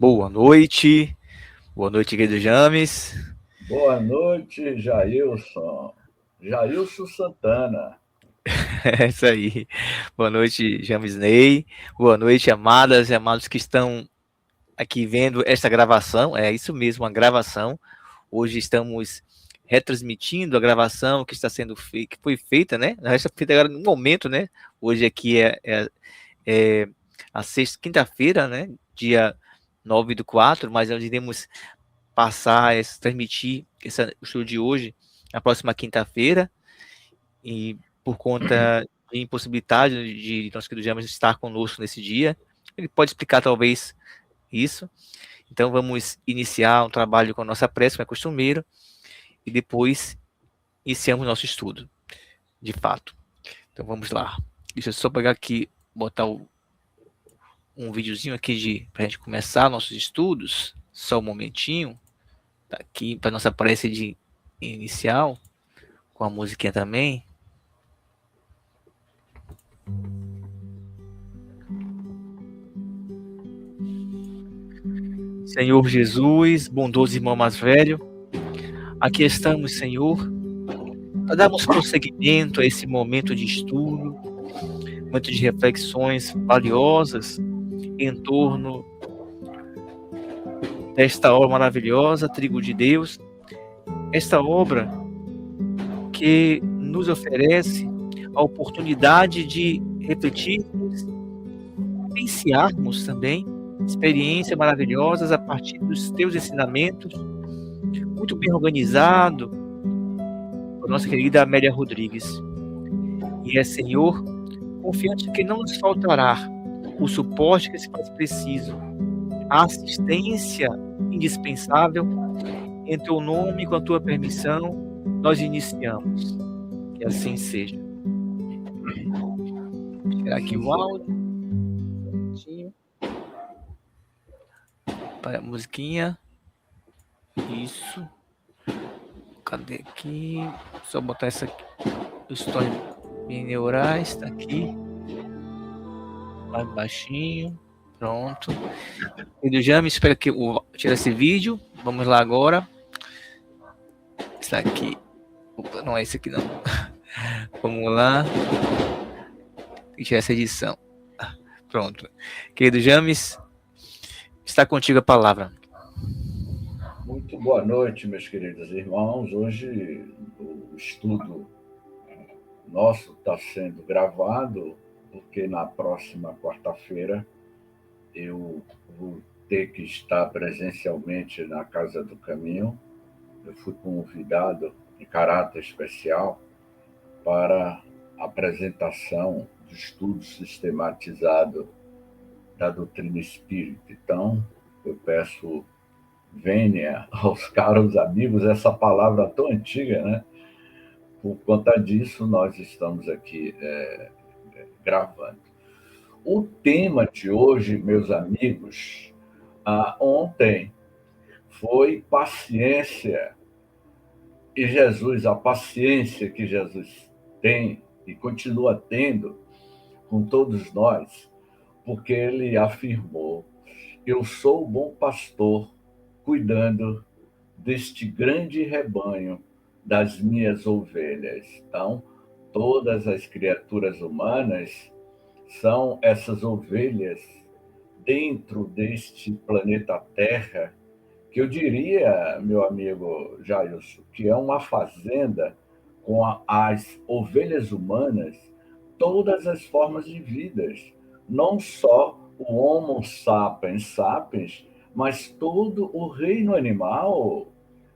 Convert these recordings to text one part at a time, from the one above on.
Boa noite. Boa noite, querido James. Boa noite, Jailson. Jailson Santana. É isso aí. Boa noite, James Ney. Boa noite, amadas e amados que estão aqui vendo esta gravação. É isso mesmo, uma gravação. Hoje estamos retransmitindo a gravação que está sendo que foi feita, né? Na verdade, foi feita agora no momento, né? Hoje aqui é a sexta, quinta-feira, né? Dia 9/4, mas nós iremos transmitir o show de hoje na próxima quinta-feira, e por conta de impossibilidade de nosso querido James estar conosco nesse dia, ele pode explicar talvez isso. Então vamos iniciar um trabalho com a nossa prece, como é costumeiro, e depois iniciamos nosso estudo, de fato. Então vamos lá. Deixa eu só pegar aqui, botar um videozinho aqui para a gente começar nossos estudos, só um momentinho, tá aqui para nossa prece de inicial, com a musiquinha também. Senhor Jesus, bondoso irmão mais velho, aqui estamos, Senhor, para darmos prosseguimento a esse momento de estudo, momento de reflexões valiosas em torno desta obra maravilhosa, Trigo de Deus, esta obra que nos oferece a oportunidade de refletirmos, vivenciarmos também experiências maravilhosas a partir dos teus ensinamentos, muito bem organizado, por nossa querida Amélia Rodrigues. E é, Senhor, confiante que não nos faltará o suporte que se faz preciso, a assistência indispensável. Em teu nome e com a tua permissão, nós iniciamos. Que assim seja. Vou tirar aqui o áudio. Para a musiquinha. Isso. Cadê aqui? Só botar essa aqui. Story neurais, tá aqui. Mais baixinho. Pronto. E do Jame, espera que eu tire esse vídeo. Vamos lá agora. Esse aqui. Opa, não é esse aqui não. Vamos lá. Tem que tirar essa edição. Pronto. Querido James, está contigo a palavra. Muito boa noite, meus queridos irmãos. Hoje o estudo nosso está sendo gravado, porque na próxima quarta-feira eu vou ter que estar presencialmente na Casa do Caminho. Eu fui convidado em caráter especial para a apresentação do estudo sistematizado da doutrina espírita. Então, eu peço vênia aos caros amigos, essa palavra tão antiga, né? Por conta disso, nós estamos aqui gravando. O tema de hoje, meus amigos, ontem foi paciência. E Jesus, a paciência que Jesus tem e continua tendo com todos nós, porque ele afirmou: eu sou o bom pastor, cuidando deste grande rebanho das minhas ovelhas. Então, todas as criaturas humanas são essas ovelhas dentro deste planeta Terra, que eu diria, meu amigo Jailson, que é uma fazenda com as ovelhas humanas, todas as formas de vidas, não só o Homo sapiens sapiens, mas todo o reino animal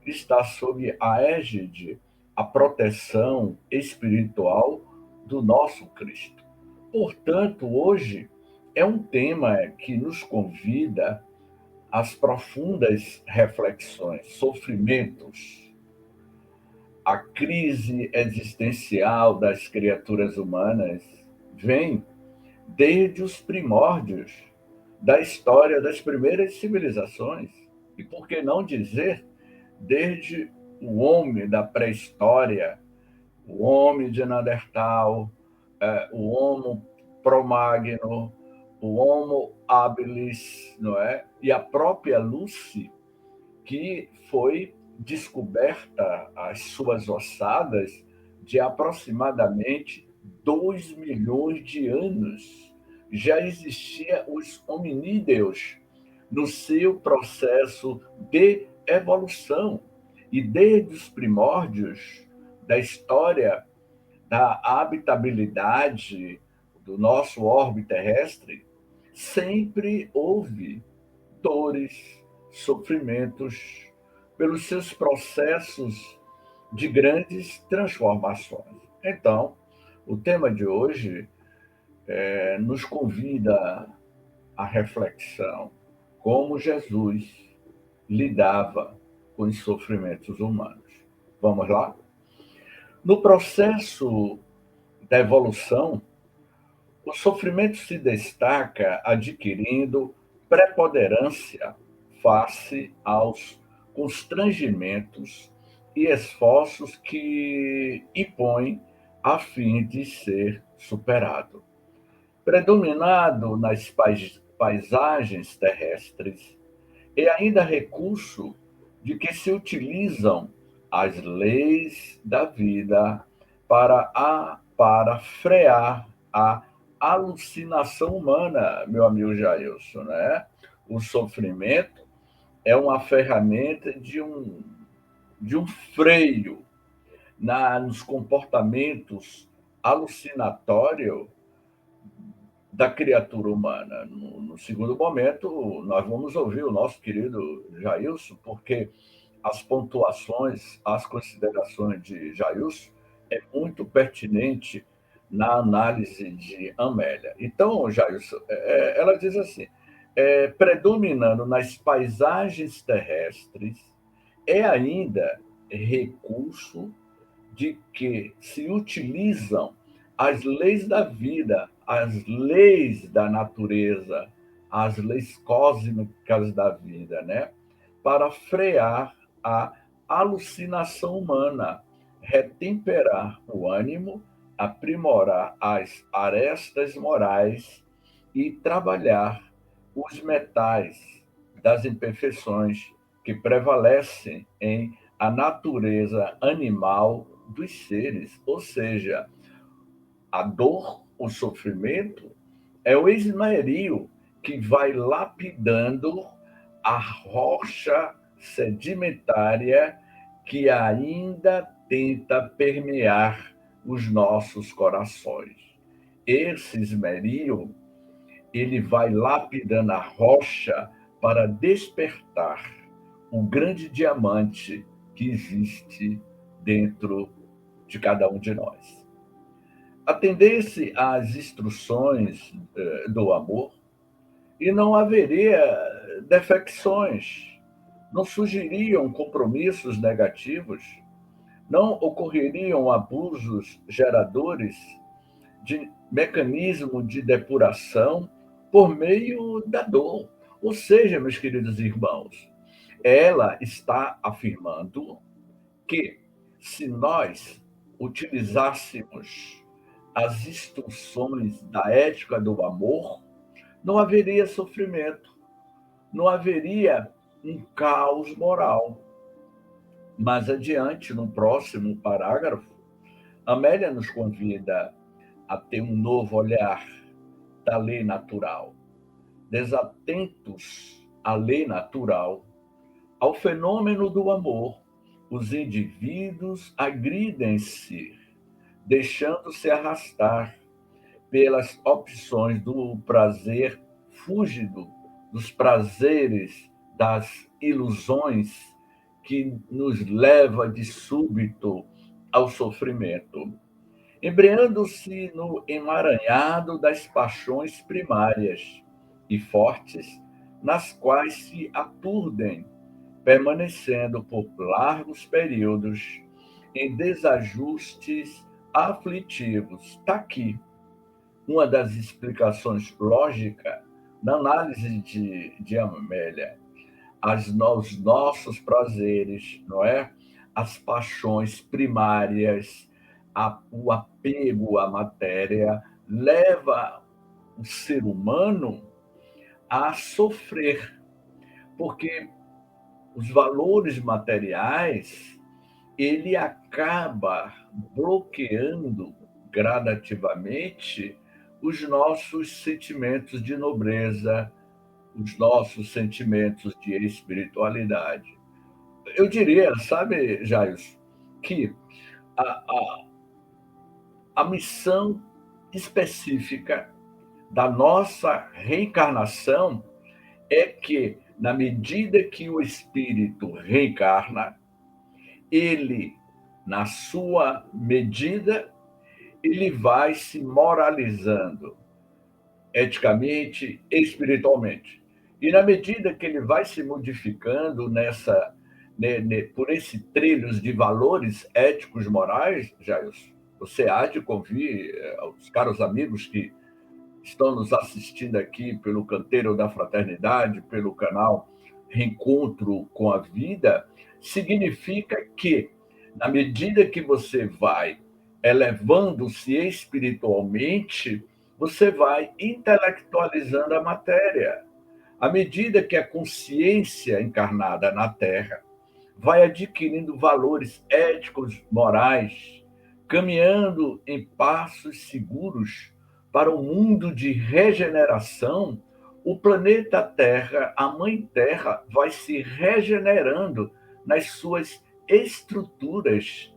está sob a égide, a proteção espiritual do nosso Cristo. Portanto, hoje é um tema que nos convida às profundas reflexões, sofrimentos, a crise existencial das criaturas humanas vem desde os primórdios da história das primeiras civilizações. E por que não dizer desde o homem da pré-história, o homem de Neandertal, o Homo Cro-Magnon, o Homo habilis, não é? E a própria Lucy, que foi descoberta as suas ossadas de aproximadamente 2 milhões de anos. Já existia os hominídeos no seu processo de evolução. E desde os primórdios da história da habitabilidade do nosso orbe terrestre, sempre houve dores, sofrimentos, pelos seus processos de grandes transformações. Então, o tema de hoje nos convida à reflexão, como Jesus lidava com os sofrimentos humanos. Vamos lá? No processo da evolução, o sofrimento se destaca adquirindo preponderância face aos constrangimentos e esforços que impõe a fim de ser superado. Predominado nas paisagens terrestres, e ainda recurso de que se utilizam as leis da vida para frear a alucinação humana, meu amigo Jailson, né? O sofrimento é uma ferramenta de um freio nos comportamentos alucinatórios da criatura humana. No segundo momento, nós vamos ouvir o nosso querido Jailson, porque as pontuações, as considerações de Jailson é muito pertinente na análise de Amélia. Então, Jailson, ela diz assim, predominando nas paisagens terrestres, é ainda recurso de que se utilizam as leis da vida, as leis da natureza, as leis cósmicas da vida, né? Para frear a alucinação humana, retemperar o ânimo, aprimorar as arestas morais e trabalhar os metais das imperfeições que prevalecem em a natureza animal dos seres, ou seja, a dor, o sofrimento, é o esmeril que vai lapidando a rocha sedimentária que ainda tenta permear os nossos corações. Esse esmeril, ele vai lapidando a rocha para despertar o grande diamante que existe dentro de cada um de nós. Atendesse às instruções do amor, e não haveria defecções, não surgiriam compromissos negativos, não ocorreriam abusos geradores de mecanismo de depuração por meio da dor. Ou seja, meus queridos irmãos, ela está afirmando que se nós utilizássemos as instruções da ética do amor, não haveria sofrimento, não haveria um caos moral. Mais adiante, no próximo parágrafo, Amélia nos convida a ter um novo olhar da lei natural. Desatentos à lei natural, ao fenômeno do amor, os indivíduos agridem-se, deixando-se arrastar pelas opções do prazer fúlgido, dos prazeres, das ilusões que nos leva de súbito ao sofrimento, embreando-se no emaranhado das paixões primárias e fortes, nas quais se aturdem, permanecendo por largos períodos em desajustes aflitivos. Está aqui uma das explicações lógicas na análise de Amélia. Os nossos prazeres, não é? As paixões primárias, o apego à matéria, leva o ser humano a sofrer, porque os valores materiais, ele acaba bloqueando gradativamente os nossos sentimentos de nobreza, os nossos sentimentos de espiritualidade. Eu diria, sabe, Jairus, que a, a, a missão específica da nossa reencarnação é que, na medida que o espírito reencarna, ele, na sua medida, ele vai se moralizando eticamente, espiritualmente. E na medida que ele vai se modificando por esse trilhos de valores éticos morais, Jair, você há de convir os caros amigos que estão nos assistindo aqui pelo Canteiro da Fraternidade, pelo canal Reencontro com a Vida, significa que, na medida que você vai elevando-se espiritualmente, você vai intelectualizando a matéria. À medida que a consciência encarnada na Terra vai adquirindo valores éticos, morais, caminhando em passos seguros para um mundo de regeneração, o planeta Terra, a Mãe Terra, vai se regenerando nas suas estruturas.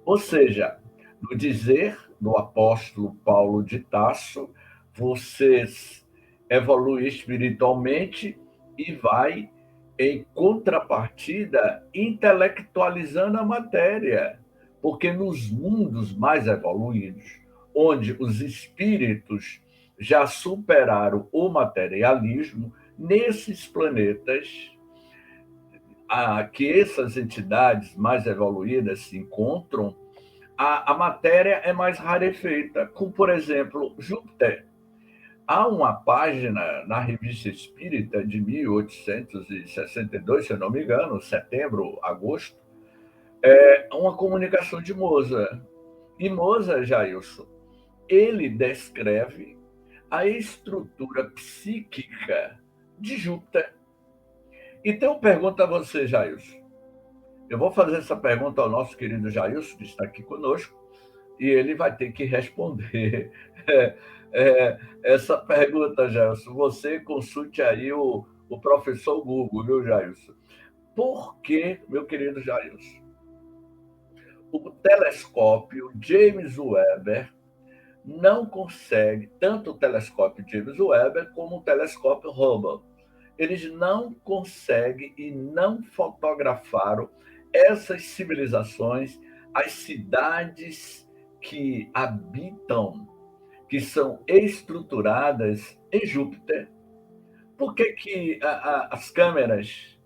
Ou seja, no dizer do apóstolo Paulo de Tarso, vocês evoluem espiritualmente e vai, em contrapartida, intelectualizando a matéria. Porque nos mundos mais evoluídos, onde os espíritos já superaram o materialismo, nesses planetas que essas entidades mais evoluídas se encontram, a matéria é mais rarefeita, como, por exemplo, Júpiter. Há uma página na Revista Espírita de 1862, se eu não me engano, setembro, agosto, uma comunicação de Mozart. E Mozart, Jailson, ele descreve a estrutura psíquica de Júpiter. Então, eu pergunto a você, Jailson. Eu vou fazer essa pergunta ao nosso querido Jailson, que está aqui conosco, e ele vai ter que responder essa pergunta, Jailson. Você consulte aí o professor Google, viu, Jailson? Por que, meu querido Jailson, o telescópio James Webb não consegue, tanto o telescópio James Webb como o telescópio Hubble, eles não conseguem e não fotografaram essas civilizações, as cidades que habitam, que são estruturadas em Júpiter? Por que as câmeras,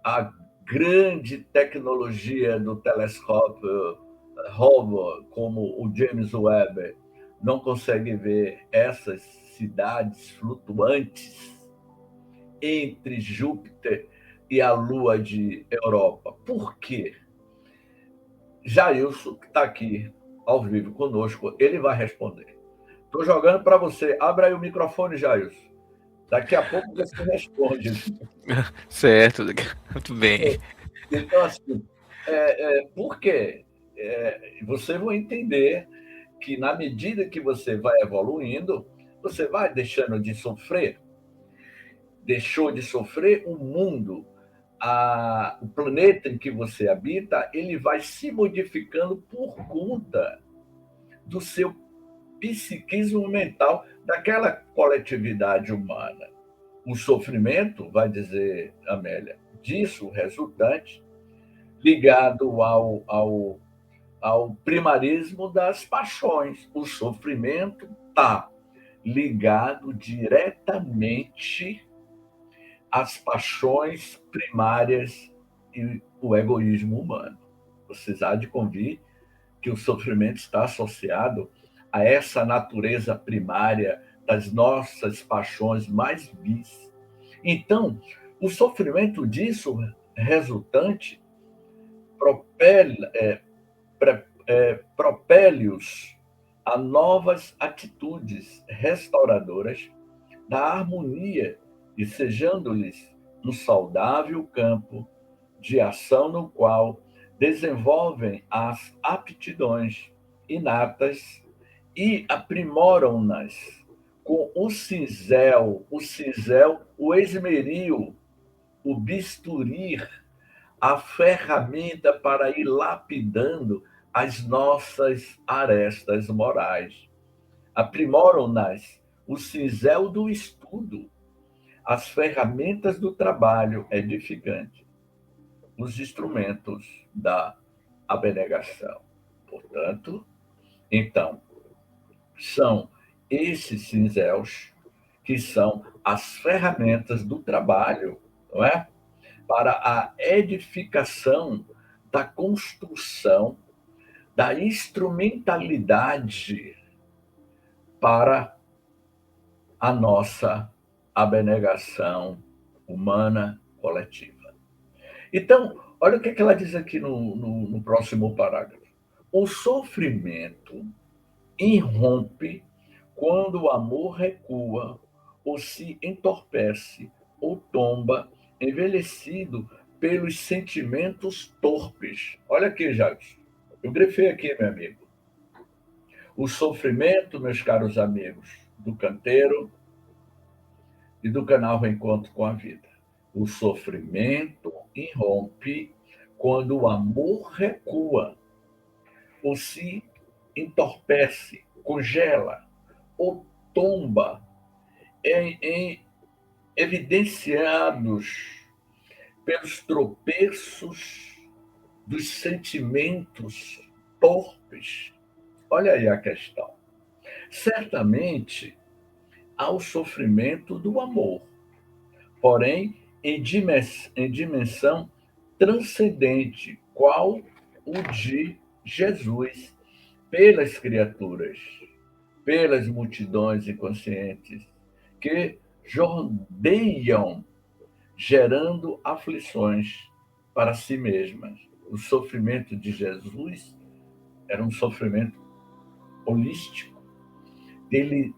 a grande tecnologia do telescópio Hubble, como o James Webb, não consegue ver essas cidades flutuantes entre Júpiter e a Lua de Europa? Por quê? Jailson, que está aqui ao vivo conosco, ele vai responder. Estou jogando para você. Abra aí o microfone, Jailson. Daqui a pouco você responde. Certo, muito bem. Então, assim, por quê? Você vai entender que, na medida que você vai evoluindo, você vai deixando de sofrer. Deixou de sofrer o mundo, o planeta em que você habita, ele vai se modificando por conta do seu psiquismo mental, daquela coletividade humana. O sofrimento, vai dizer Amélia, disso resultante, ligado ao primarismo das paixões. O sofrimento está ligado diretamente às paixões primárias e o egoísmo humano. Vocês há de convir que o sofrimento está associado a essa natureza primária das nossas paixões mais vis. Então, o sofrimento disso resultante propele-os a novas atitudes restauradoras da harmonia e sejando-lhes um saudável campo de ação no qual desenvolvem as aptidões inatas e aprimoram-nas com o esmeril, o bisturir, a ferramenta para ir lapidando as nossas arestas morais. Aprimoram-nas o cinzel do estudo, as ferramentas do trabalho edificante, os instrumentos da abnegação. Portanto, então, são esses cinzéus que são as ferramentas do trabalho, não é? Para a edificação da construção da instrumentalidade para a nossa abnegação humana coletiva. Então, olha o que ela diz aqui no próximo parágrafo. O sofrimento irrompe quando o amor recua, ou se entorpece, ou tomba, envelhecido pelos sentimentos torpes. Olha aqui, Jacques. Eu grifei aqui, meu amigo. O sofrimento, meus caros amigos, do canteiro e do canal Reencontro com a Vida. O sofrimento irrompe quando o amor recua, ou se entorpece, congela, ou tomba em evidenciados pelos tropeços dos sentimentos torpes. Olha aí a questão. Certamente há o sofrimento do amor, porém em dimensão transcendente, qual o de Jesus, pelas criaturas, pelas multidões inconscientes que jordeiam, gerando aflições para si mesmas. O sofrimento de Jesus era um sofrimento holístico, dele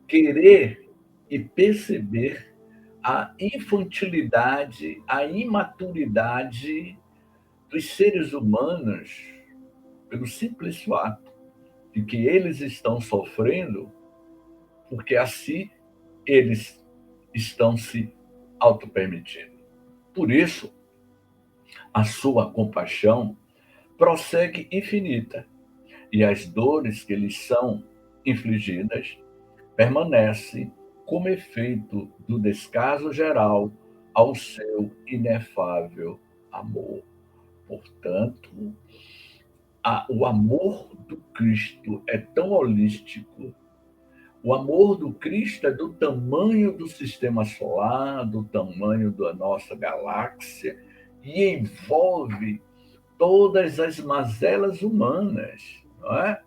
querer e perceber a infantilidade, a imaturidade dos seres humanos pelo simples fato de que eles estão sofrendo porque assim eles estão se auto-permitindo. Por isso, a sua compaixão prossegue infinita e as dores que lhes são infligidas permanecem como efeito do descaso geral ao seu inefável amor. Portanto, o amor do Cristo é tão holístico. O amor do Cristo é do tamanho do sistema solar, do tamanho da nossa galáxia, e envolve todas as mazelas humanas, não é?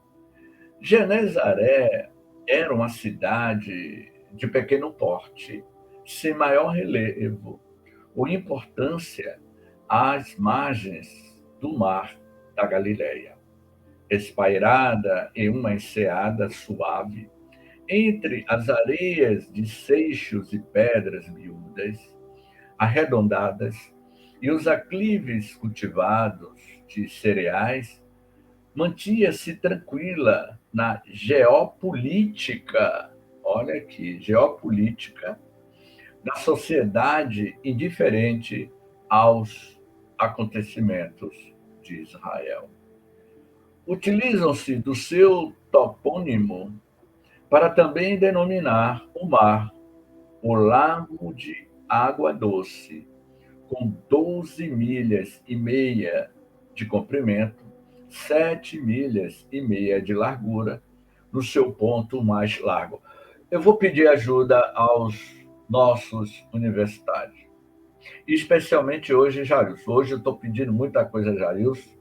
Genezaré era uma cidade de pequeno porte, sem maior relevo ou importância às margens do mar da Galileia, espairada em uma enseada suave, entre as areias de seixos e pedras miúdas, arredondadas, e os aclives cultivados de cereais, mantinha-se tranquila na geopolítica, olha aqui, geopolítica, da sociedade indiferente aos acontecimentos de Israel. Utilizam-se do seu topônimo para também denominar o mar, o lago de água doce, com 12 milhas e meia de comprimento, 7 milhas e meia de largura, no seu ponto mais largo. Eu vou pedir ajuda aos nossos universitários, especialmente hoje, Jailson. Hoje eu estou pedindo muita coisa a Jailson,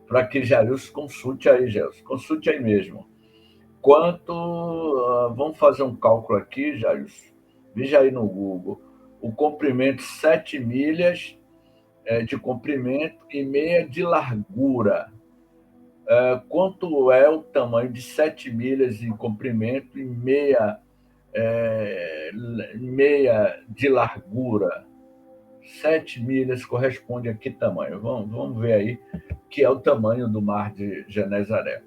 para que Jailson consulte aí, Gelson. Consulte aí mesmo. Vamos fazer um cálculo aqui, Jailson. Veja aí no Google. O comprimento, 7 milhas de comprimento e meia de largura. quanto é o tamanho de 7 milhas em comprimento e meia de largura? 7 milhas corresponde a que tamanho? Vamos ver aí, que é o tamanho do mar de Genezaré.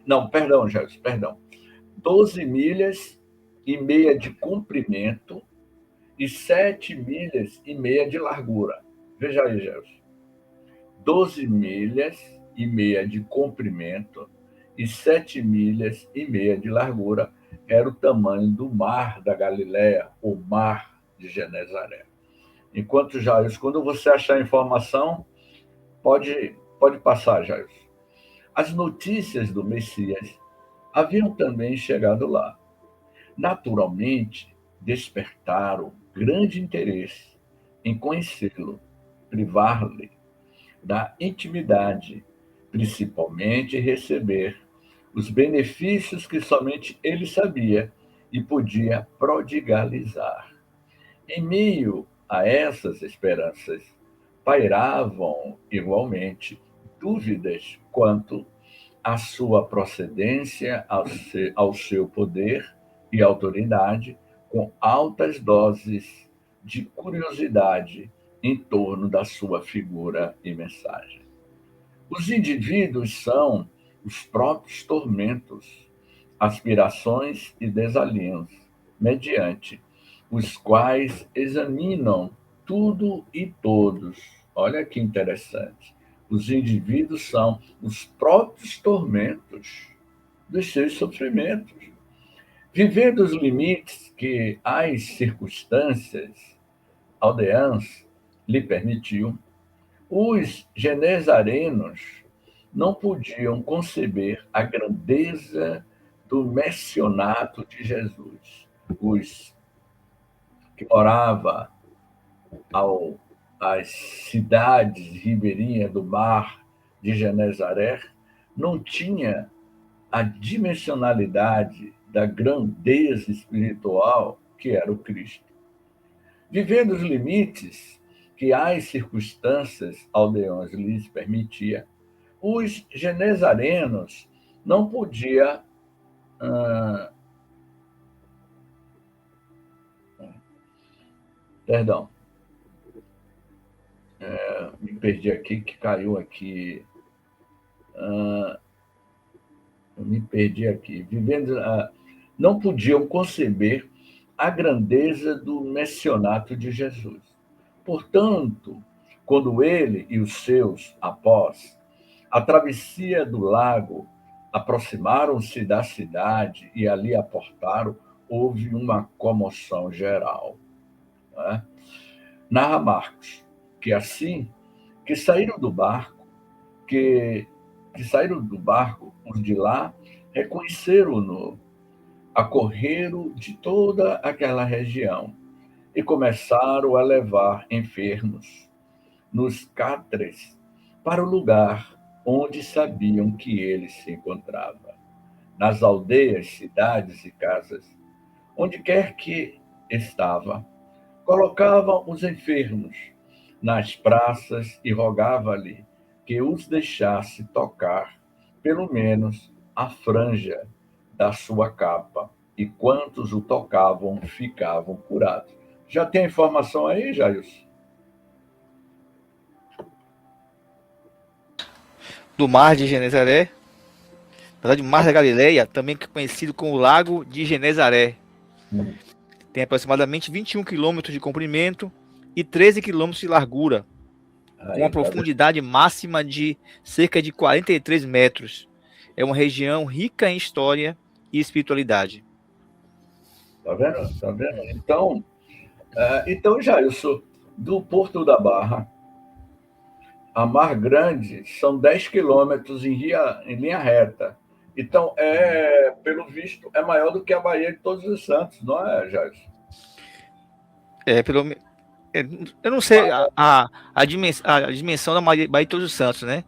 Não, perdão, Gelson, perdão. 12 milhas e meia de comprimento e 7 milhas e meia de largura. Veja aí, Gelson. 12 milhas e meia de comprimento e 7 milhas e meia de largura era o tamanho do mar da Galileia, o mar de Genezaré. Enquanto, Jairus, quando você achar a informação, pode passar, Jairus. As notícias do Messias haviam também chegado lá. Naturalmente, despertaram grande interesse em conhecê-lo, privar-lhe da intimidade, principalmente receber os benefícios que somente ele sabia e podia prodigalizar. Em meio a essas esperanças, pairavam igualmente dúvidas quanto à sua procedência, ao seu poder e autoridade, com altas doses de curiosidade em torno da sua figura e mensagem. Os indivíduos são os próprios tormentos, aspirações e desalinhos, mediante os quais examinam tudo e todos. Olha que interessante. Os indivíduos são os próprios tormentos dos seus sofrimentos, vivendo os limites que as circunstâncias aldeãs lhe permitiam. Os genezarenos não podiam conceber a grandeza do missionato de Jesus. Os que moravam às cidades ribeirinhas do mar de Genezaré não tinha a dimensionalidade da grandeza espiritual que era o Cristo. Vivendo os limites que as circunstâncias aldeões lhes permitia, os genezarenos não podiam perdão, me perdi aqui, que caiu aqui. Eu me perdi aqui. Não podiam conceber a grandeza do missionato de Jesus. Portanto, quando ele e os seus, após a travessia do lago, aproximaram-se da cidade e ali aportaram, houve uma comoção geral. Né? Narra Marcos que assim que saíram do barco, os de lá reconheceram-no, acorreram de toda aquela região e começaram a levar enfermos nos cátares para o lugar onde sabiam que ele se encontrava. Nas aldeias, cidades e casas, onde quer que estava, colocavam os enfermos nas praças e rogava-lhe que os deixasse tocar, pelo menos, a franja da sua capa, e quantos o tocavam ficavam curados. Já tem informação aí, Jailson? Do mar de Genezaré, na verdade, o mar da Galileia, também conhecido como o Lago de Genezaré. Tem aproximadamente 21 quilômetros de comprimento e 13 quilômetros de largura, com uma profundidade máxima de cerca de 43 metros. É uma região rica em história e espiritualidade. Tá vendo? Tá vendo? Então, Jailson, do Porto da Barra a Mar Grande são 10 quilômetros em linha reta. Então, pelo visto, é maior do que a Baía de Todos os Santos, não é, Jailson? Eu não sei a dimensão da Baía de Todos os Santos, né?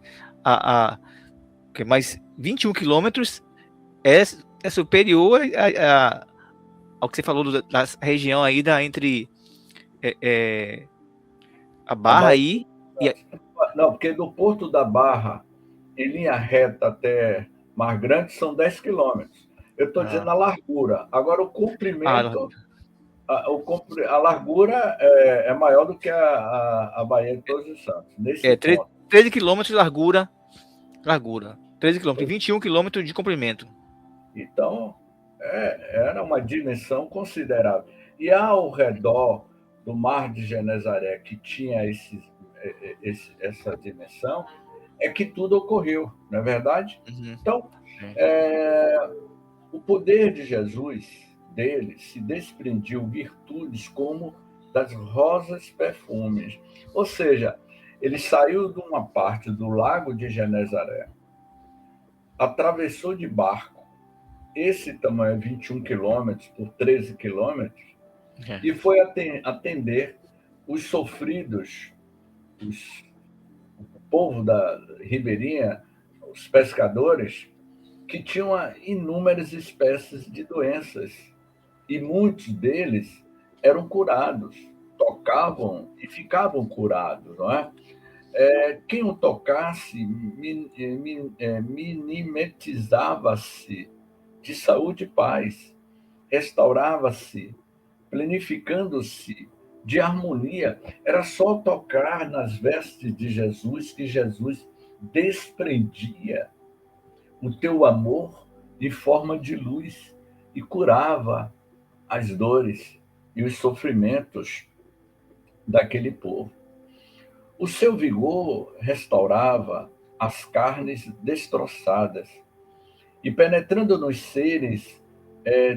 Mas 21 quilômetros é superior ao que você falou da região aí entre a Barra aí. Não, porque do Porto da Barra em linha reta até Mar Grande são 10 quilômetros. Eu estou dizendo a largura. Agora, o comprimento, a largura é maior do que a Baía de Todos os Santos, nesse ponto. 13 quilômetros de largura. 13 quilômetros, 21 quilômetros de comprimento. Então, era uma dimensão considerável. E ao redor do Mar de Genezaré, que tinha essa dimensão, é que tudo ocorreu, não é verdade? Uhum. Então, o poder de Jesus, dele, se desprendiu virtudes como das rosas perfumes. Ou seja, ele saiu de uma parte do lago de Genezaré, atravessou de barco, esse tamanho, 21 quilômetros por 13 quilômetros, e foi atender os sofridos, o povo da ribeirinha, os pescadores, que tinham inúmeras espécies de doenças, e muitos deles eram curados, tocavam e ficavam curados, não é? Quem o tocasse minimetizava-se de saúde e paz, restaurava-se, planificando-se de harmonia. Era só tocar nas vestes de Jesus que Jesus desprendia o teu amor em forma de luz e curava as dores e os sofrimentos daquele povo. O seu vigor restaurava as carnes destroçadas e, penetrando nos seres,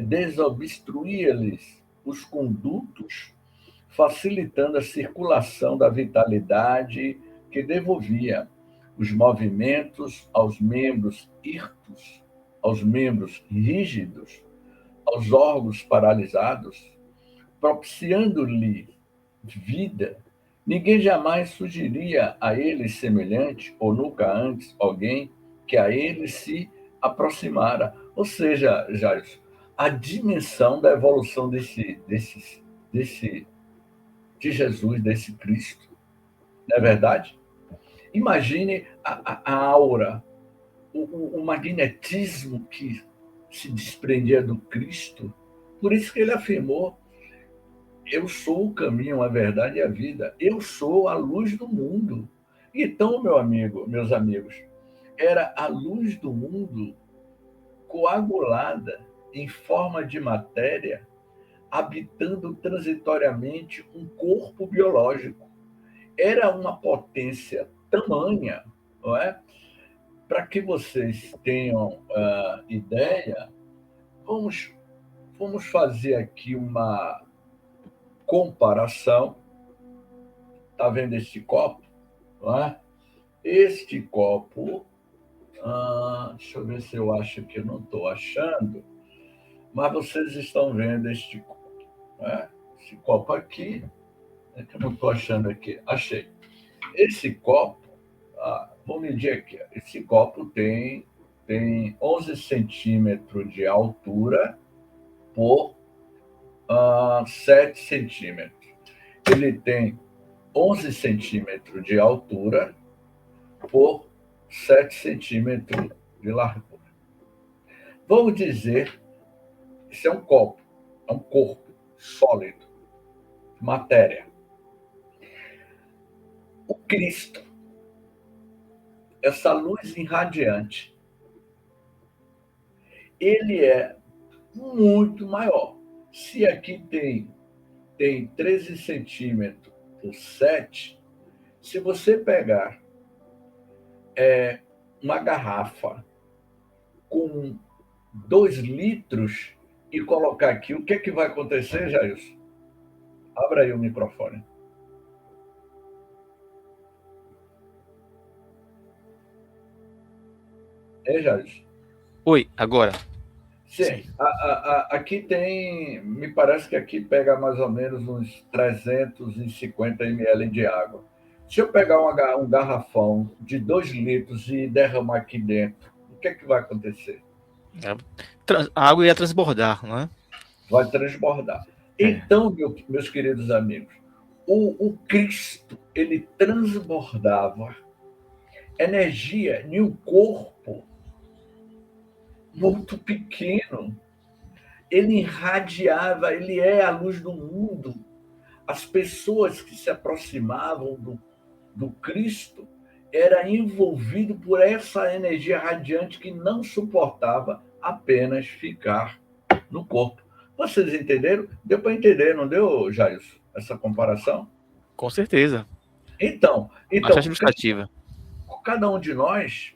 desobstruía-lhes os condutos, facilitando a circulação da vitalidade que devolvia os movimentos aos membros hirtos, aos membros rígidos, aos órgãos paralisados, propiciando-lhe vida. Ninguém jamais surgiria a ele semelhante, ou nunca antes alguém que a ele se aproximara. Ou seja, Jair, a dimensão da evolução de Jesus, desse Cristo, não é verdade? Imagine a aura, o magnetismo que se desprendia do Cristo. Por isso que ele afirmou: eu sou o caminho, a verdade e a vida. Eu sou a luz do mundo. Então, meus amigos, era a luz do mundo coagulada em forma de matéria, habitando transitoriamente um corpo biológico. Era uma potência tamanha, não é? Para que vocês tenham ideia, vamos fazer aqui uma comparação. Está vendo este copo? Não é? Este copo, deixa eu ver se eu acho que eu não estou achando, mas vocês estão vendo este copo. Não é? Esse copo aqui, que eu não estou achando aqui. Achei. Esse copo, vou medir aqui. Esse copo tem 11 centímetros de altura por 7 centímetros. Ele tem 11 centímetros de altura por 7 centímetros de largura. Vamos dizer, isso é um copo, é um corpo sólido, matéria. O Cristo, essa luz irradiante, ele é muito maior. Se aqui tem 13 centímetros por 7, se você pegar uma garrafa com 2 litros e colocar aqui, o que é que vai acontecer, Jailson? Abra aí o microfone. Jailson? Oi, agora. Sim. Aqui tem, me parece que aqui pega mais ou menos uns 350 ml de água. Se eu pegar um garrafão de 2 litros e derramar aqui dentro, o que é que vai acontecer? A água ia transbordar, não é? Vai transbordar. Então, meus queridos amigos, o Cristo, ele transbordava energia em um corpo muito pequeno. Ele irradiava, ele é a luz do mundo. As pessoas que se aproximavam do Cristo era envolvido por essa energia radiante que não suportava apenas ficar no corpo. Vocês entenderam? Deu para entender, não deu, Jair, essa comparação? Com certeza. Então, Bastante ilustrativa. cada um de nós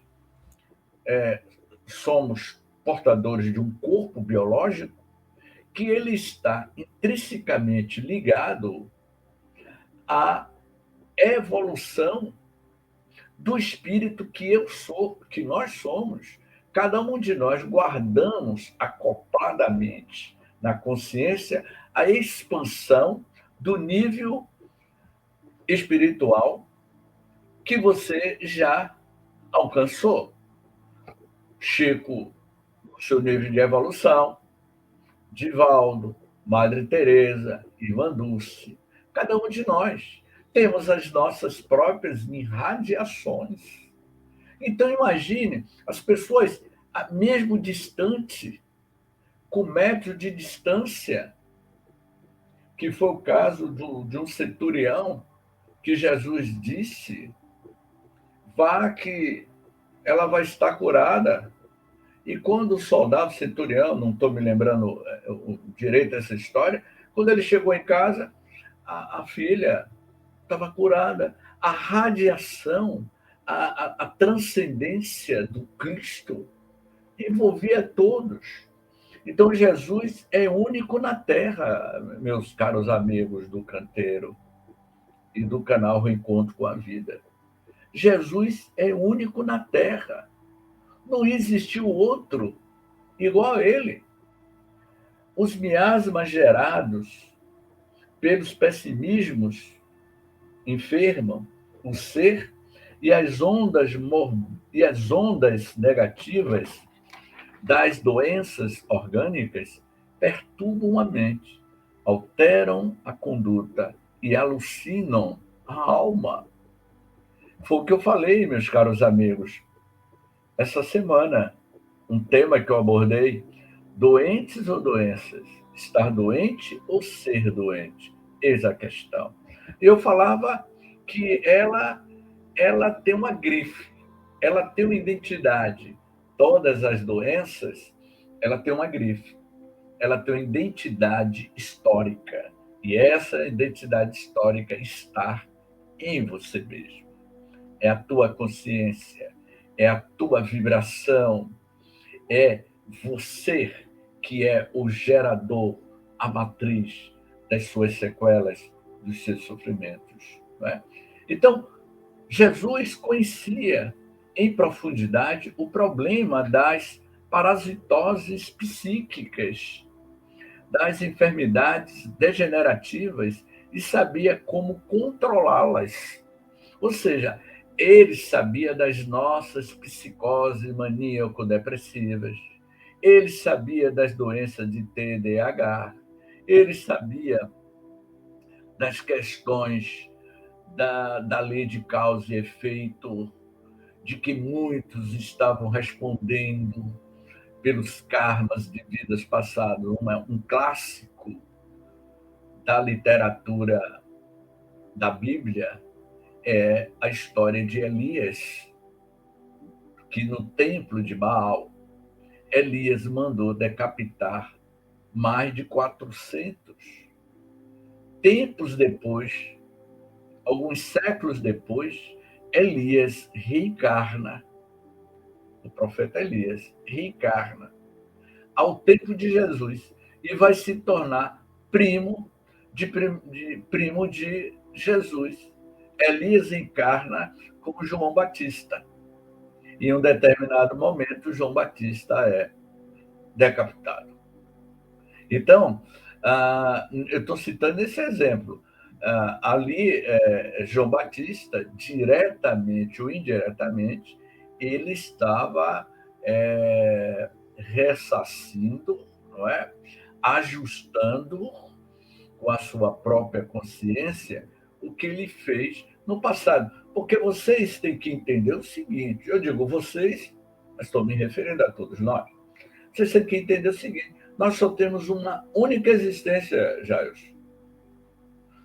somos portadores de um corpo biológico que ele está intrinsecamente ligado à evolução do espírito que eu sou, que nós somos. Cada um de nós guardamos acopladamente na consciência a expansão do nível espiritual que você já alcançou. Chico, seu nível de evolução, Divaldo, Madre Teresa, Irmã Dulce, cada um de nós temos as nossas próprias irradiações. Então imagine as pessoas, mesmo distante, com metros de distância, que foi o caso de um centurião que Jesus disse, vá que ela vai estar curada. E quando o soldado centurião, não estou me lembrando direito dessa história, quando ele chegou em casa, a filha estava curada. A radiação, a transcendência do Cristo envolvia todos. Então, Jesus é único na Terra, meus caros amigos do Canteiro e do canal Reencontro com a Vida. Jesus é único na Terra. Não existiu outro igual a ele. Os miasmas gerados pelos pessimismos enfermam o ser e as ondas negativas das doenças orgânicas perturbam a mente, alteram a conduta e alucinam a alma. Foi o que eu falei, meus caros amigos, essa semana, um tema que eu abordei: doentes ou doenças? Estar doente ou ser doente? Eis a questão. Eu falava que ela tem uma grife, ela tem uma identidade. Todas as doenças, ela tem uma grife, ela tem uma identidade histórica. E essa identidade histórica está em você mesmo. É a tua consciência, é a tua vibração, é você que é o gerador, a matriz das suas sequelas, dos seus sofrimentos. Não é? Então, Jesus conhecia em profundidade o problema das parasitoses psíquicas, das enfermidades degenerativas e sabia como controlá-las. Ou seja, ele sabia das nossas psicoses maníaco-depressivas, ele sabia das doenças de TDAH, ele sabia das questões da lei de causa e efeito, de que muitos estavam respondendo pelos karmas de vidas passadas. Um clássico da literatura da Bíblia é a história de Elias, que no templo de Baal, Elias mandou decapitar mais de 400. Tempos depois, alguns séculos depois, Elias reencarna, o profeta Elias reencarna ao tempo de Jesus e vai se tornar primo de Jesus. Elias encarna como João Batista. Em um determinado momento, João Batista é decapitado. Então, eu estou citando esse exemplo. Ali, João Batista, diretamente ou indiretamente, ele estava ressarcindo, não é? Ajustando com a sua própria consciência o que ele fez no passado. Porque vocês têm que entender o seguinte, eu digo vocês, mas estou me referindo a todos nós. Vocês têm que entender o seguinte, nós só temos uma única existência, Jair.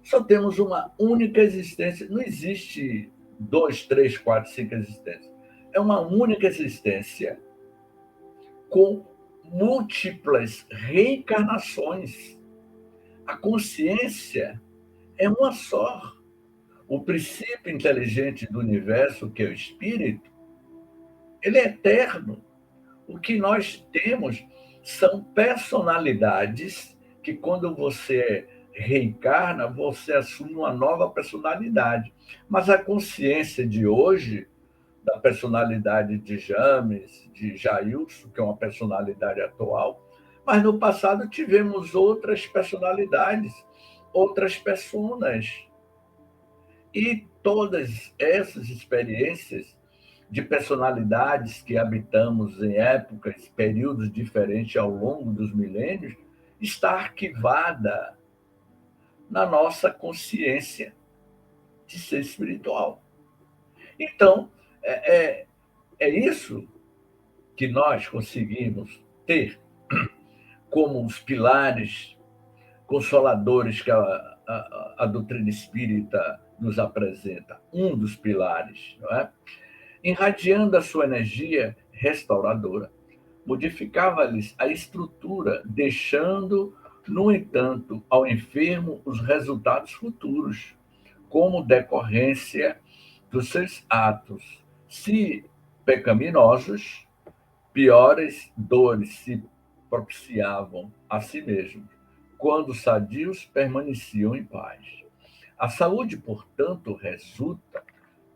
Só temos uma única existência. Não existe 2, 3, 4, 5 existências. É uma única existência com múltiplas reencarnações. A consciência é uma só. O princípio inteligente do universo, que é o espírito, ele é eterno. O que nós temos são personalidades que, quando você reencarna, você assume uma nova personalidade. Mas a consciência de hoje, da personalidade de James, de Jailson, que é uma personalidade atual, mas no passado tivemos outras personalidades, outras personas. E todas essas experiências de personalidades que habitamos em épocas, períodos diferentes ao longo dos milênios, está arquivada na nossa consciência de ser espiritual. Então, é isso que nós conseguimos ter como os pilares consoladores que a doutrina espírita nos apresenta, um dos pilares, não é? Irradiando a sua energia restauradora, modificava-lhes a estrutura, deixando, no entanto, ao enfermo os resultados futuros, como decorrência dos seus atos. Se pecaminosos, piores dores se propiciavam a si mesmos, quando sadios permaneciam em paz. A saúde, portanto, resulta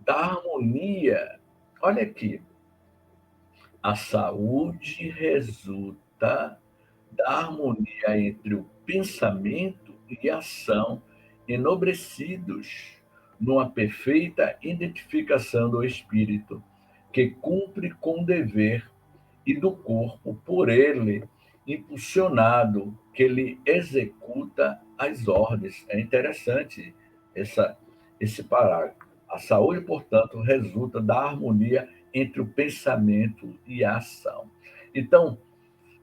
da harmonia. Olha aqui, a saúde resulta da harmonia entre o pensamento e a ação, enobrecidos numa perfeita identificação do espírito, que cumpre com o dever, e do corpo por ele impulsionado, que ele executa as ordens. É interessante esse parágrafo. A saúde, portanto, resulta da harmonia entre o pensamento e a ação. Então,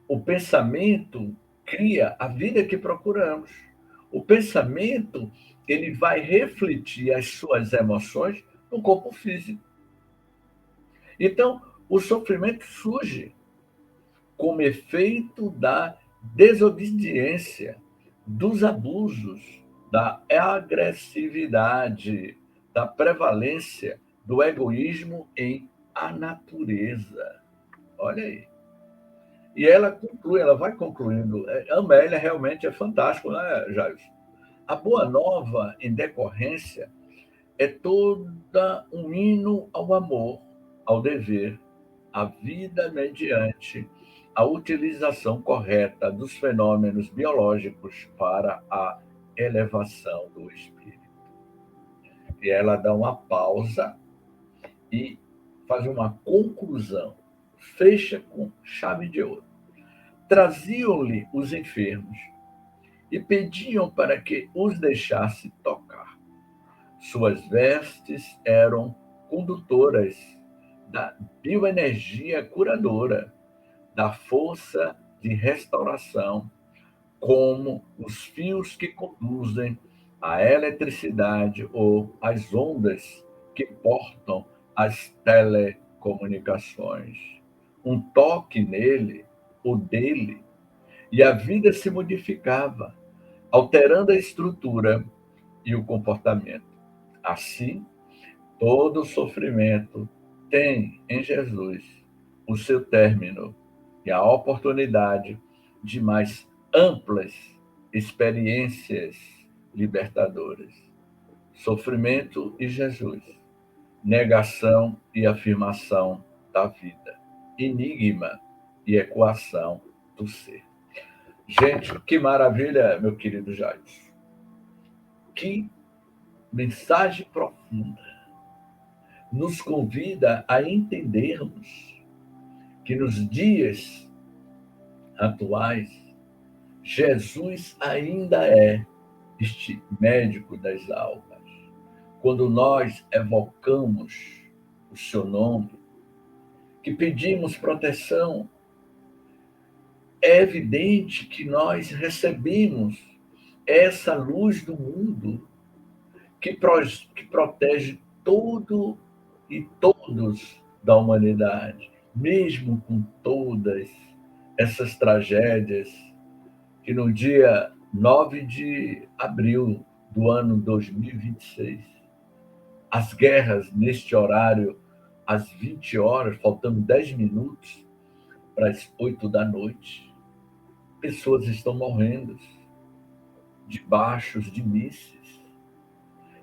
o pensamento cria a vida que procuramos. O pensamento, ele vai refletir as suas emoções no corpo físico. Então, o sofrimento surge como efeito da desobediência, dos abusos, da agressividade, da prevalência do egoísmo em a natureza. Olha aí. E ela conclui, ela vai concluindo. Amélia realmente é fantástico, né, Jair? A boa nova, em decorrência, é toda um hino ao amor, ao dever, à vida mediante a utilização correta dos fenômenos biológicos para a elevação do espírito. E ela dá uma pausa e faz uma conclusão, fecha com chave de ouro. Traziam-lhe os enfermos e pediam para que os deixasse tocar. Suas vestes eram condutoras da bioenergia curadora, da força de restauração, como os fios que conduzem a eletricidade ou as ondas que portam as telecomunicações. Um toque nele, ou dele, e a vida se modificava, alterando a estrutura e o comportamento. Assim, todo sofrimento tem em Jesus o seu término e a oportunidade de mais amplas experiências libertadoras. Sofrimento e Jesus, negação e afirmação da vida, enigma e equação do ser. Gente, que maravilha, meu querido Jair. Que mensagem profunda. Nos convida a entendermos que nos dias atuais, Jesus ainda é este médico das almas, quando nós evocamos o seu nome, que pedimos proteção, é evidente que nós recebemos essa luz do mundo que protege todo e todos da humanidade, mesmo com todas essas tragédias que no dia 9 de abril do ano 2026, as guerras neste horário, às 20 horas, faltando 10 minutos para as 8 da noite, pessoas estão morrendo debaixo de mísseis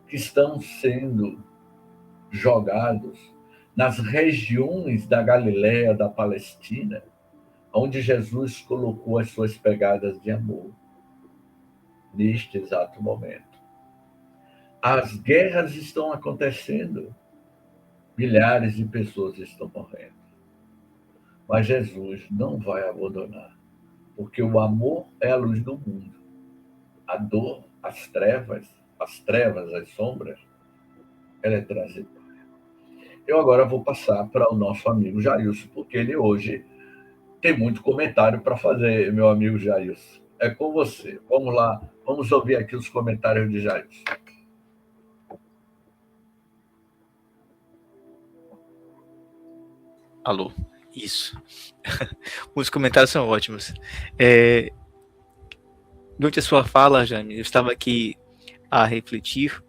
que estão sendo jogados nas regiões da Galiléia, da Palestina, onde Jesus colocou as suas pegadas de amor, neste exato momento. As guerras estão acontecendo, milhares de pessoas estão morrendo. Mas Jesus não vai abandonar, porque o amor é a luz do mundo. A dor, as trevas, as sombras, ela é transitória. Eu agora vou passar para o nosso amigo Jailson, porque ele hoje tem muito comentário para fazer, meu amigo Jailson. É com você. Vamos lá, vamos ouvir aqui os comentários de Jailson. Alô, isso. Os comentários são ótimos. Durante a sua fala, Jaime, eu estava aqui a refletir,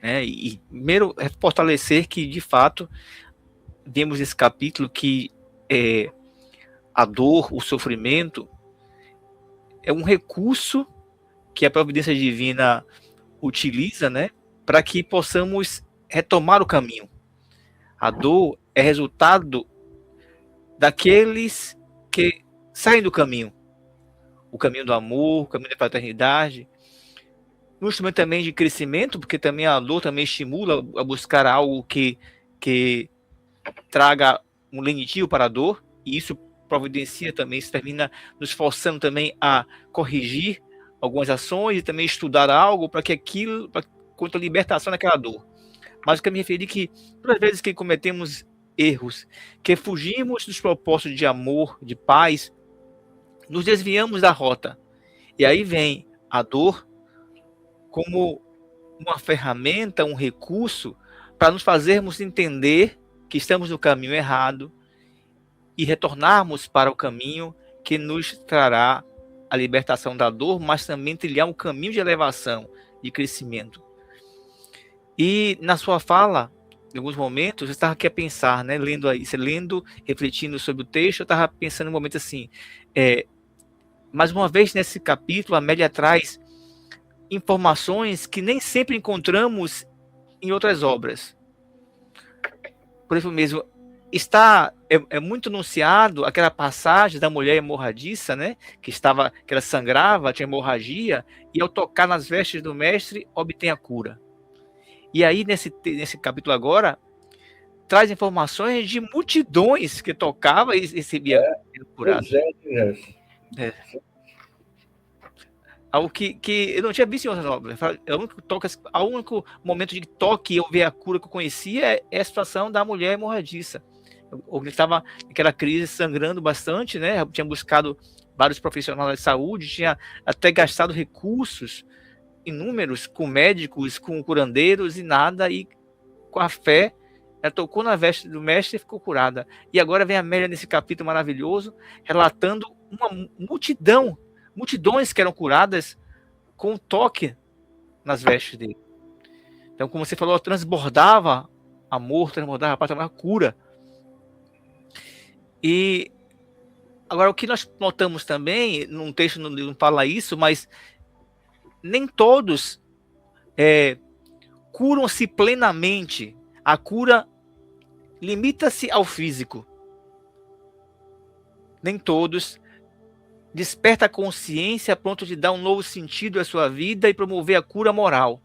né, e primeiro fortalecer que, de fato, vemos esse capítulo que a dor, o sofrimento, é um recurso que a providência divina utiliza, né, para que possamos retomar o caminho. A dor é resultado daqueles que saem do caminho. O caminho do amor, o caminho da fraternidade. Um instrumento também de crescimento, porque também a dor também estimula a buscar algo que traga um lenitivo para a dor, e isso providencia também, isso termina nos forçando também a corrigir algumas ações e também estudar algo para que aquilo, quanto a libertação daquela dor. Mas o que eu me referi é que, todas as vezes que cometemos erros, que fugimos dos propósitos de amor, de paz, nos desviamos da rota. E aí vem a dor como uma ferramenta, um recurso para nos fazermos entender que estamos no caminho errado e retornarmos para o caminho que nos trará a libertação da dor, mas também trilhar um caminho de elevação, de crescimento. E na sua fala, em alguns momentos, eu estava aqui a pensar, né, lendo, refletindo sobre o texto, eu estava pensando um momento assim, mais uma vez nesse capítulo, a Amélia traz informações que nem sempre encontramos em outras obras. Por exemplo mesmo, é muito anunciado aquela passagem da mulher hemorradiça, né, que ela sangrava, tinha hemorragia, e ao tocar nas vestes do mestre, obtém a cura. E aí, nesse capítulo agora, traz informações de multidões que tocava e recebia curado. Algo que eu não tinha visto em outras obras. O único momento de toque e eu ver a cura que eu conhecia é a situação da mulher hemorradiça. Ele estava naquela crise sangrando bastante, né? Eu tinha buscado vários profissionais de saúde, tinha até gastado recursos inúmeros com médicos, com curandeiros e nada, e com a fé, ela tocou na veste do mestre e ficou curada. E agora vem a Amélia nesse capítulo maravilhoso, relatando uma multidões que eram curadas com o toque nas vestes dele. Então, como você falou, transbordava amor, transbordava paz, transbordava cura. E agora o que nós notamos também, num texto não fala isso, mas nem todos curam-se plenamente. A cura limita-se ao físico. Nem todos desperta a consciência a ponto de dar um novo sentido à sua vida e promover a cura moral.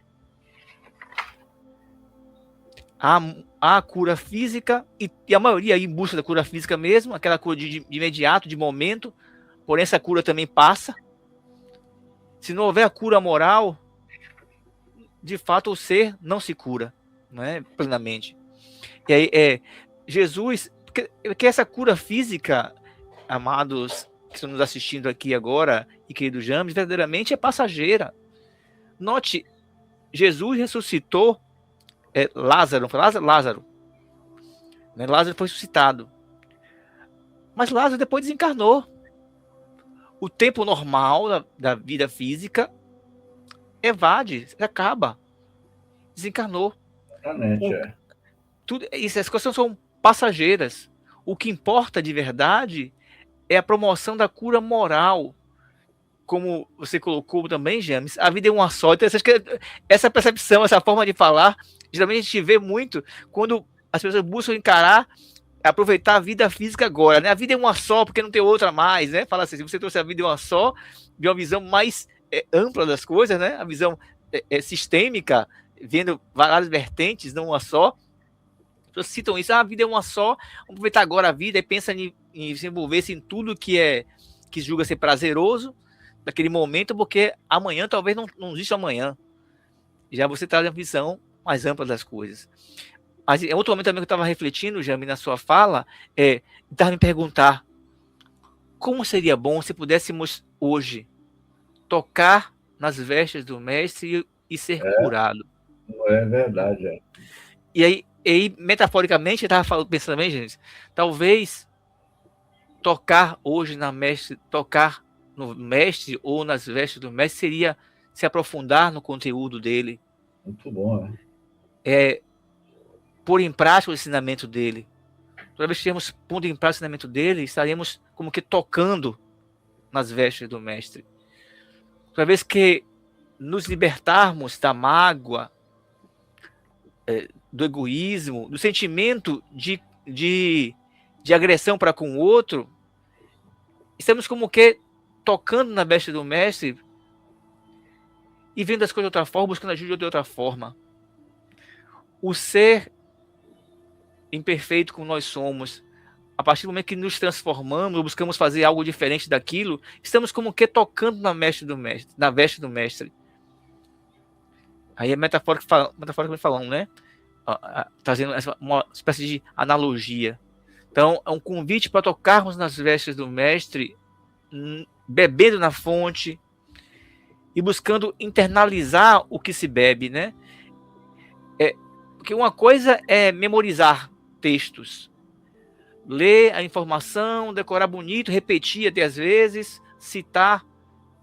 Há a cura física, e a maioria aí em busca da cura física mesmo, aquela cura de imediato, de momento, porém essa cura também passa. Se não houver a cura moral, de fato o ser não se cura. não é? Plenamente. E aí, Jesus, porque essa cura física, amados que estão nos assistindo aqui agora, e querido James, verdadeiramente é passageira. Note, Jesus ressuscitou Lázaro, não foi Lázaro? Lázaro. Né? Lázaro foi ressuscitado. Mas Lázaro depois desencarnou. O tempo normal da vida física evade, acaba. Desencarnou. Exatamente, Essas coisas são passageiras. O que importa de verdade é a promoção da cura moral. Como você colocou também, James, a vida é uma só. Então, essa percepção, essa forma de falar, geralmente a gente vê muito quando as pessoas buscam encarar, aproveitar a vida física agora, né? A vida é uma só, porque não tem outra mais, né? Fala assim, se você trouxe a vida é uma só, de uma visão mais ampla das coisas, né? A visão sistêmica, vendo várias vertentes, não uma só. As pessoas citam isso, a vida é uma só, vamos aproveitar agora a vida e pensa em se envolver-se em tudo que julga ser prazeroso, naquele momento, porque amanhã talvez não exista amanhã. Já você traz uma visão mais ampla das coisas. Mas em outro momento também que eu estava refletindo, Jami, na sua fala, estava me perguntar como seria bom se pudéssemos hoje tocar nas vestes do mestre e ser curado. Não é verdade, E aí metaforicamente, eu estava pensando também, gente, talvez tocar hoje tocar no mestre ou nas vestes do mestre seria se aprofundar no conteúdo dele. Muito bom, Pôr em prática o ensinamento dele. Toda vez que estivermos pondo em prática o ensinamento dele, estaremos como que tocando nas vestes do mestre. Toda vez que nos libertarmos da mágoa, do egoísmo, do sentimento de agressão para com o outro, estamos como que tocando na veste do mestre e vendo as coisas de outra forma, buscando ajuda de outra forma. O ser imperfeito como nós somos, a partir do momento que nos transformamos, buscamos fazer algo diferente daquilo, estamos como que tocando na veste do mestre. Aí é metaforicamente falando, né? Trazendo uma espécie de analogia. Então, é um convite para tocarmos nas vestes do mestre, bebendo na fonte e buscando internalizar o que se bebe, né? Porque uma coisa é memorizar textos, ler a informação, decorar bonito, repetir até às vezes, citar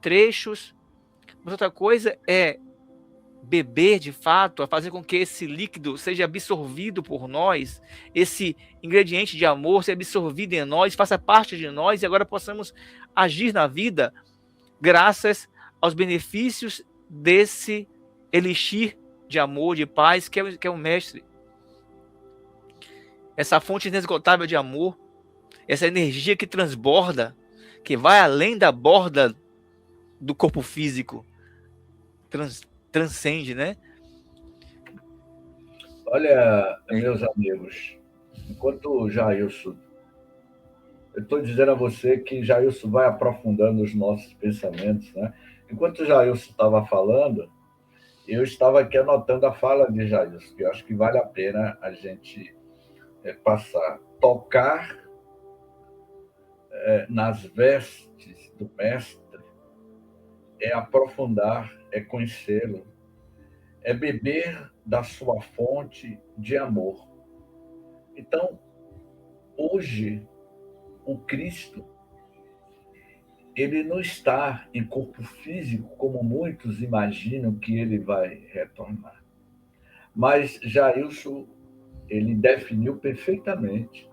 trechos. Mas outra coisa é beber de fato, a fazer com que esse líquido seja absorvido por nós, esse ingrediente de amor seja absorvido em nós, faça parte de nós e agora possamos agir na vida graças aos benefícios desse elixir de amor, de paz, que é o mestre. Essa fonte inesgotável de amor, essa energia que transborda, que vai além da borda do corpo físico, transcende, né? Olha, meus amigos, enquanto o Jailson, eu estou dizendo a você que Jailson vai aprofundando os nossos pensamentos, né? Enquanto o Jailson estava falando, eu estava aqui anotando a fala de Jailson, que eu acho que vale a pena a gente passar. Tocar nas vestes do mestre é aprofundar, é conhecê-lo, é beber da sua fonte de amor. Então, hoje, o Cristo, ele não está em corpo físico, como muitos imaginam que ele vai retornar. Mas Jailson, ele definiu perfeitamente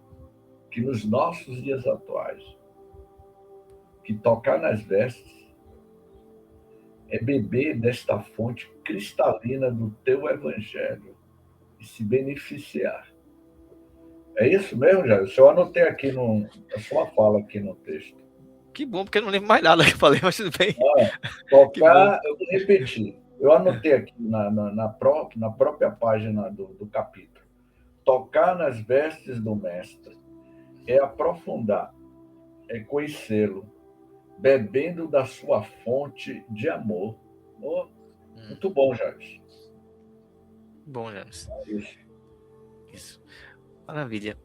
que nos nossos dias atuais, que tocar nas vestes é beber desta fonte cristalina do teu evangelho e se beneficiar. É isso mesmo, Jailson? Eu anotei aqui a sua fala aqui no texto. Que bom, porque eu não lembro mais nada que eu falei, mas tudo bem. Tocar, eu vou repetir. Eu anotei aqui na própria página do capítulo. Tocar nas vestes do mestre é aprofundar, é conhecê-lo, bebendo da sua fonte de amor. Oh, muito bom, Jairus. Bom, James. Isso. Isso. Maravilha.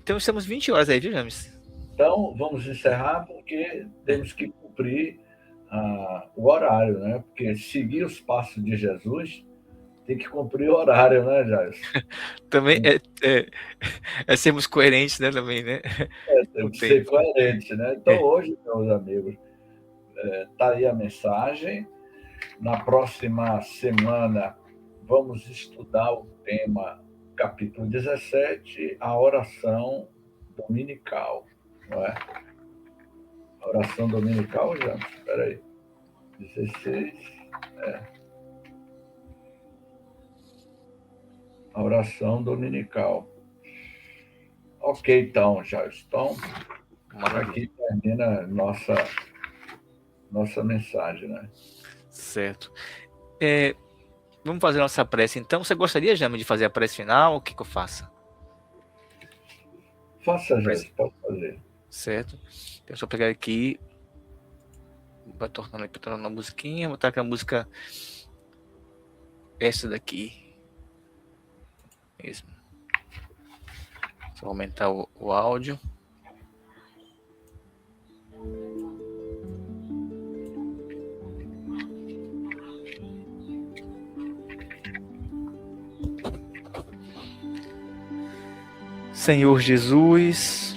Então estamos 20 horas aí, viu, James? Então, vamos encerrar porque temos que cumprir o horário, né? Porque seguir os passos de Jesus tem que cumprir o horário, né, Jair? Também é sermos coerentes, né, também, né? Tem O que ser tempo. coerente, né? Então, É. hoje, meus amigos, tá aí a mensagem. Na próxima semana, vamos estudar o tema, capítulo 17, a oração dominical. Não é? A oração dominical, já? Espera aí. 16. A oração dominical. Ok, então, já estão. Maravilha. Aqui termina nossa mensagem, né? Certo. Vamos fazer nossa prece, então. Você gostaria, James, de fazer a prece final? O que eu faça? Faça, Prece. Jéssica, pode fazer. Certo. Então, só pegar aqui. Vai tornando uma musiquinha. Vou botar aqui a música. Essa daqui. Mesmo. Só aumentar o áudio. Senhor Jesus,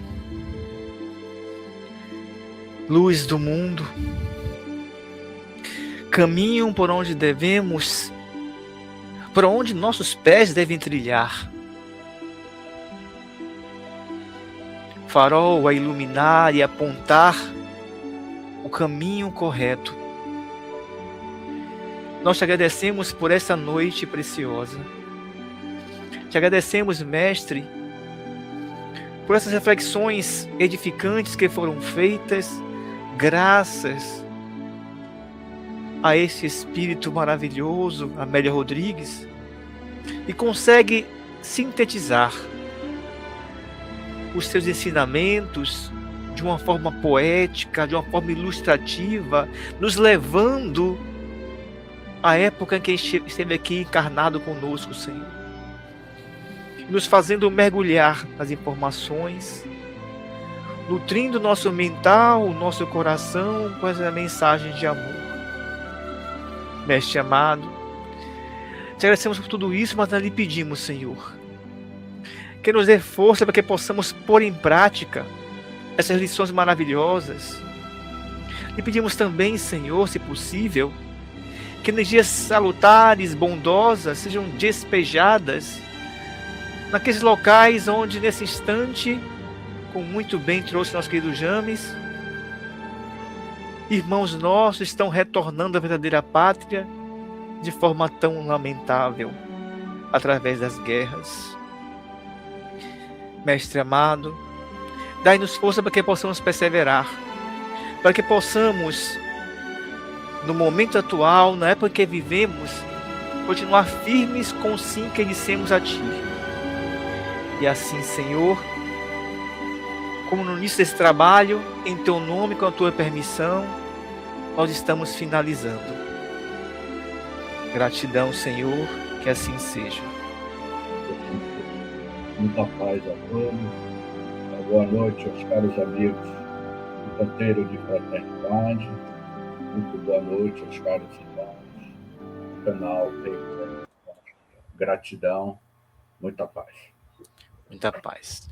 luz do mundo, caminho por onde devemos, por onde nossos pés devem trilhar, farol a iluminar e apontar o caminho correto. Nós te agradecemos por essa noite preciosa. Te agradecemos, Mestre, por essas reflexões edificantes que foram feitas, graças a esse espírito maravilhoso, Amélia Rodrigues, e consegue sintetizar os seus ensinamentos de uma forma poética, de uma forma ilustrativa, nos levando à época em que esteve aqui encarnado conosco, Senhor. Nos fazendo mergulhar nas informações, nutrindo nosso mental, nosso coração com essa mensagem de amor. Mestre amado, te agradecemos por tudo isso, mas nós lhe pedimos, Senhor, que nos dê força para que possamos pôr em prática essas lições maravilhosas. Lhe pedimos também, Senhor, se possível, que energias salutares, bondosas, sejam despejadas naqueles locais onde, nesse instante, como muito bem trouxe nosso querido James, irmãos nossos estão retornando à verdadeira pátria de forma tão lamentável, através das guerras. Mestre amado, dai-nos força para que possamos perseverar, para que possamos, no momento atual, na época que vivemos, continuar firmes com o sim que dissemos a Ti. E assim, Senhor, como no início desse trabalho, em Teu nome, com a Tua permissão, nós estamos finalizando. Gratidão, Senhor, que assim seja. Muita paz a todos. Boa noite aos caros amigos do Canteiro de Fraternidade. Muito boa noite aos caros irmãos do canal. Gratidão, muita paz. Muita paz.